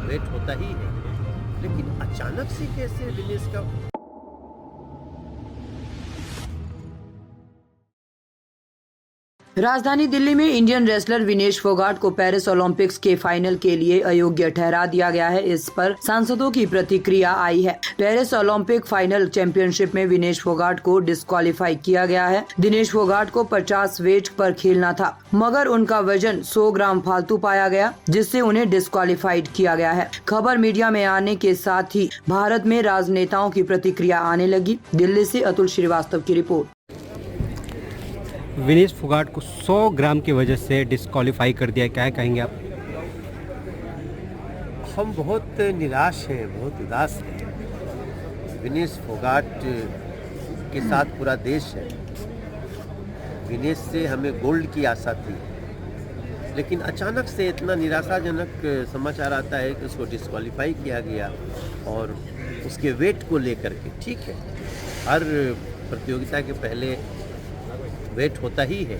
Wait होता ही है, लेकिन अचानक से कैसे विनेश का राजधानी दिल्ली में इंडियन रेसलर विनेश फोगाट को पेरिस ओलंपिक्स के फाइनल के लिए अयोग्य ठहरा दिया गया है। इस पर सांसदों की प्रतिक्रिया आई है। पेरिस ओलंपिक फाइनल चैंपियनशिप में विनेश फोगाट को डिस्क्वालीफाई किया गया है। दिनेश फोगाट को 50 वेट पर खेलना था, मगर उनका वजन 100 ग्राम फालतू पाया गया, जिससे उन्हें डिस्क्वालीफाइड किया गया है। खबर मीडिया में आने के साथ ही भारत में राजनेताओं की प्रतिक्रिया आने लगी। दिल्ली से अतुल श्रीवास्तव की रिपोर्ट। विनेश फोगाट को 100 ग्राम की वजह से डिस्क्वालीफाई कर दिया, क्या कहेंगे आप? हम बहुत निराश हैं, बहुत उदास हैं। विनेश फोगाट के साथ पूरा देश है। विनेश से हमें गोल्ड की आशा थी, लेकिन अचानक से इतना निराशाजनक समाचार आता है कि उसको डिस्क्वालीफाई किया गया, और उसके वेट को लेकर के। ठीक है, हर प्रतियोगिता के पहले वेट होता ही है,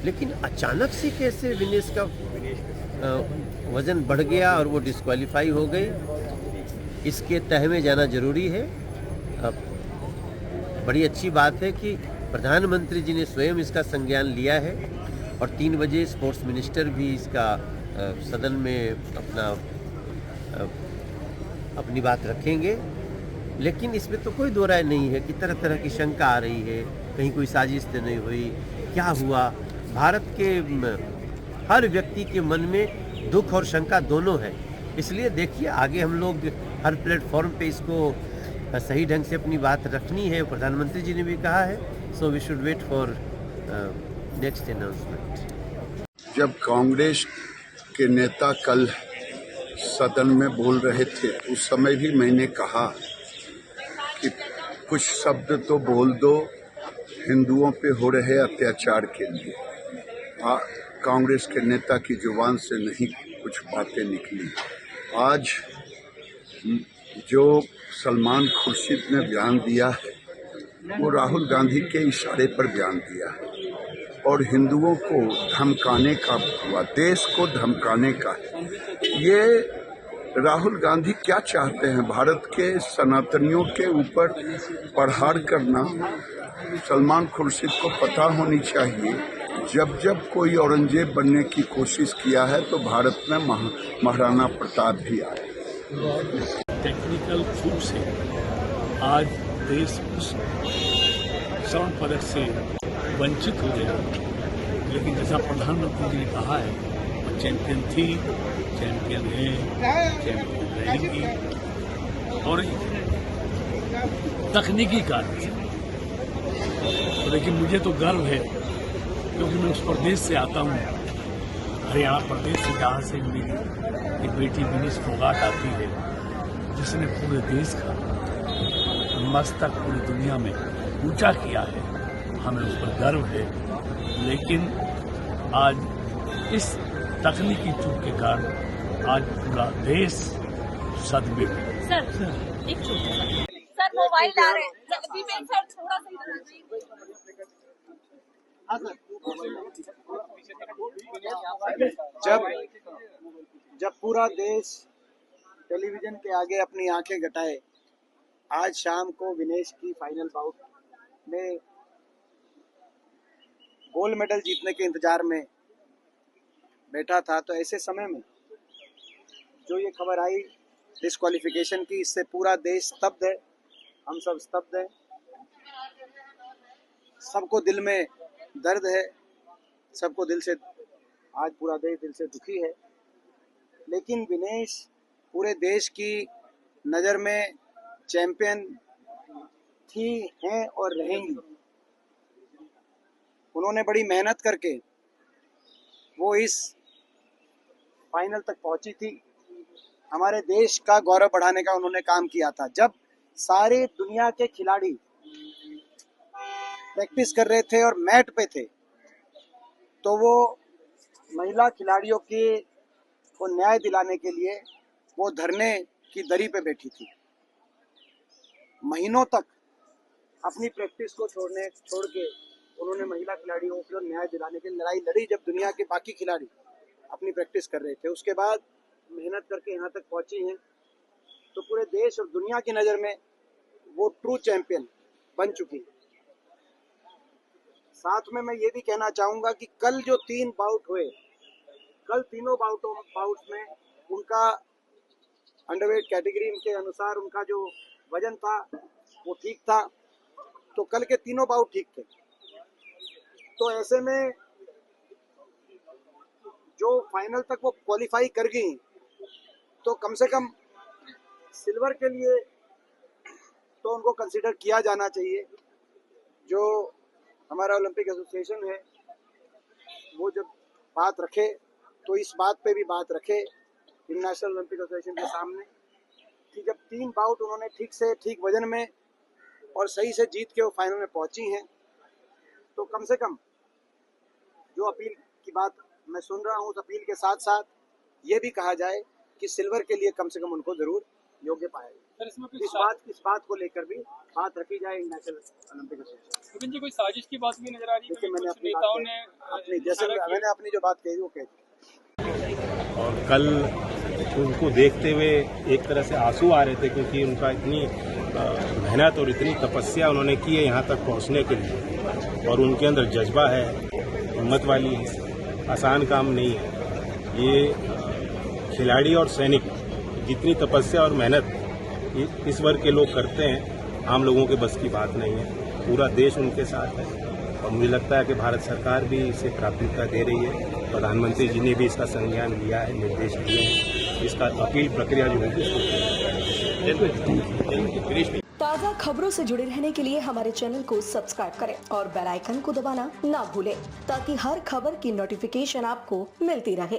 लेकिन अचानक से कैसे विनेश का वज़न बढ़ गया और वो डिस्क्वालीफाई हो गई, इसके तह में जाना ज़रूरी है। बड़ी अच्छी बात है कि प्रधानमंत्री जी ने स्वयं इसका संज्ञान लिया है, और 3 बजे स्पोर्ट्स मिनिस्टर भी इसका सदन में अपनी बात रखेंगे। लेकिन इसमें तो कोई दो राय नहीं है कि तरह तरह की शंका आ रही है, कहीं कोई साजिश तो नहीं हुई, क्या हुआ। भारत के हर व्यक्ति के मन में दुख और शंका दोनों है। इसलिए देखिए, आगे हम लोग हर प्लेटफॉर्म पे इसको सही ढंग से अपनी बात रखनी है। प्रधानमंत्री जी ने भी कहा है, so we should wait for next announcement. जब कांग्रेस के नेता कल सदन में बोल रहे थे, उस समय भी मैंने कहा कि कुछ शब्द तो बोल दो हिंदुओं पे हो रहे अत्याचार के लिए। कांग्रेस के नेता की जुबान से नहीं कुछ बातें निकली। आज जो सलमान खुर्शीद ने बयान दिया है, वो राहुल गांधी के इशारे पर बयान दिया है, और हिंदुओं को धमकाने का हुआ, देश को धमकाने का है। ये राहुल गांधी क्या चाहते हैं? भारत के सनातनियों के ऊपर प्रहार करना। सलमान खुर्शीद को पता होनी चाहिए, जब जब कोई औरंगजेब बनने की कोशिश किया है तो भारत में महाराणा प्रताप भी आए। टेक्निकल रूप से आज देश उस स्वर्ण पदक से वंचित हो गया, लेकिन जैसा प्रधानमंत्री जी ने कहा है, वो चैंपियन थी, चैंपियन है, चैंपियन रहेगी। और तकनीकी कारण से, लेकिन मुझे तो गर्व है, क्योंकि मैं उस प्रदेश से आता हूँ, हरियाणा प्रदेश से, जहाँ से मेरी एक बेटी विनेश फोगाट आती है, जिसने पूरे देश का मस्तक पूरी दुनिया में ऊंचा किया है। हमें उस पर गर्व है, लेकिन आज इस तकनीकी चूक के कारण आज पूरा देश सदमे में। सर एक छोटा सर मोबाइल आ रहे हैं, सर थोड़ा सा जब पूरा देश टेलीविजन के आगे अपनी आंखें गटाए, आज शाम को विनेश की फाइनल बाउट में गोल्ड मेडल जीतने के इंतजार में बैठा था, तो ऐसे समय में जो ये खबर आई डिस्क्वालिफिकेशन की, इससे पूरा देश स्तब्ध है। हम सब स्तब्ध हैं, सबको दिल में दर्द है, सबको दिल से, आज पूरा देश दिल से दुखी है। लेकिन विनेश पूरे देश की नज़र में चैंपियन थी, हैं और रहेंगी। उन्होंने बड़ी मेहनत करके वो इस फाइनल तक पहुंची थी। हमारे देश का गौरव बढ़ाने का उन्होंने काम किया था। जब सारे दुनिया के खिलाड़ी प्रैक्टिस कर रहे थे और मैट पे थे, तो वो महिला खिलाड़ियों के को न्याय दिलाने के लिए वो धरने की दरी पे बैठी थी। महीनों तक अपनी प्रैक्टिस को छोड़ के उन्होंने महिला खिलाड़ियों को न्याय दिलाने के लिए लड़ाई लड़ी, जब दुनिया के बाकी खिलाड़ी अपनी प्रैक्टिस कर रहे थे। उसके बाद मेहनत करके यहाँ तक पहुंची हैं, तो पूरे देश और दुनिया की नज़र में वो ट्रू चैंपियन बन चुकी है। साथ में मैं ये भी कहना चाहूँगा कि कल जो 3 बाउट हुए, कल तीनों बाउट्स में उनका अंडरवेट कैटेगरी के अनुसार उनका जो वजन था वो ठीक था, तो कल के तीनों बाउट ठीक थे। तो ऐसे में जो फाइनल तक वो क्वालिफाई कर गई, तो कम से कम सिल्वर के लिए तो उनको कंसीडर किया जाना चाहिए। जो हमारा ओलंपिक एसोसिएशन है वो जब बात रखे तो इस बात पे भी बात रखे इंटरनेशनल ओलंपिक एसोसिएशन के सामने कि जब 3 बाउट उन्होंने ठीक से ठीक वजन में और सही से जीत के वो फाइनल में पहुंची हैं, तो कम से कम जो अपील की बात मैं सुन रहा हूँ, उस अपील के साथ साथ ये भी कहा जाए कि सिल्वर के लिए कम से कम उनको जरूर योग्य पाया जाए। इस बात को लेकर भी बात रखी जाए इंटरनेशनल ओलंपिक एसोसिएशन। जी कोई साजिश की बात भी नजर आ रही है? मैंने अपनी नेताओं ने मैंने अपनी जो बात कही वो कही। और कल उनको देखते हुए एक तरह से आंसू आ रहे थे, क्योंकि उनका इतनी मेहनत और इतनी तपस्या उन्होंने की है यहाँ तक पहुँचने के लिए, और उनके अंदर जज्बा है, हिम्मत वाली है, आसान काम नहीं है। ये खिलाड़ी और सैनिक जितनी तपस्या और मेहनत इस वर्ग के लोग करते हैं, आम लोगों के बस की बात नहीं है। पूरा देश उनके साथ है और मुझे लगता है कि भारत सरकार भी इसे प्राथमिकता दे रही है। प्रधानमंत्री जी ने भी इसका संज्ञान लिया है, निर्देश दिए हैं। इसका अपील प्रक्रिया जो होगी उसको ताज़ा खबरों से जुड़े रहने के लिए हमारे चैनल को सब्सक्राइब करें और बेल आइकन को दबाना ना भूलें, ताकि हर खबर की नोटिफिकेशन आपको मिलती रहे।